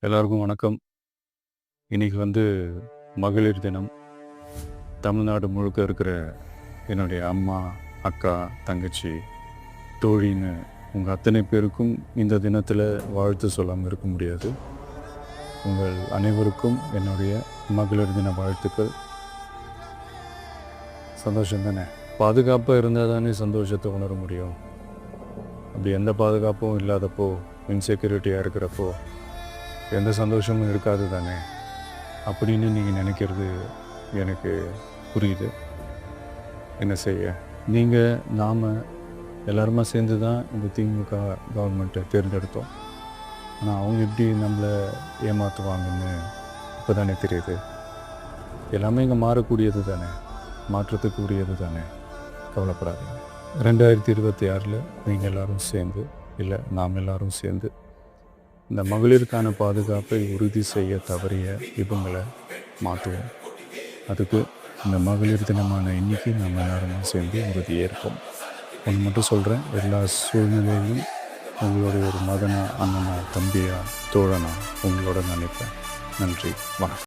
எல்லாருக்கும் வணக்கம். இன்னைக்கு மகளிர் தினம். தமிழ்நாடு முழுக்க இருக்கிற என்னுடைய அம்மா, அக்கா, தங்கச்சி, தோழின்னு உங்கள் அத்தனை பேருக்கும் இந்த தினத்தில் வாழ்த்து சொல்லாமல் இருக்க முடியாது. உங்கள் அனைவருக்கும் என்னுடைய மகளிர் தின வாழ்த்துக்கள். சந்தோஷம் தானே? பாதுகாப்பாக இருந்தால் தானே சந்தோஷத்தை உணர முடியும். அப்படி எந்த பாதுகாப்பும் இல்லாதப்போ, இன்செக்யூரிட்டியாக இருக்கிறப்போ எந்த சந்தோஷமும் இருக்காது தானே அப்படின்னு நீங்கள் நினைக்கிறது எனக்கு புரியுது. என்ன செய்ய, நீங்கள் நாம் எல்லாருமா சேர்ந்து தான் இந்த திமுக கவர்மெண்ட்டை தேர்ந்தெடுத்தோம். ஆனால் அவங்க எப்படி நம்மளை ஏமாற்றுவாங்கன்னு இப்போ தானே தெரியுது. எல்லாமே இங்கே மாறக்கூடியது தானே, மாற்றத்துக்கு உரியது தானே. கவலைப்படாதீங்க. 2026 நீங்கள் எல்லோரும் சேர்ந்து, இல்லை நாம் எல்லோரும் சேர்ந்து இந்த மகளிருக்கான பாதுகாப்பை உறுதி செய்ய தவறிய இவங்களை மாற்றுவோம். அதுக்கு இந்த மகளிர் தினமான இன்னைக்கு நம்ம எல்லாருமே சேர்ந்து உறுதியேற்போம். ஒன்று மட்டும் சொல்கிறேன், எல்லா சூழ்நிலையிலும் உங்களுடைய ஒரு மகனா, அண்ணனா, தம்பியா, தோழனா உங்களோட நினைப்பேன். நன்றி, வணக்கம்.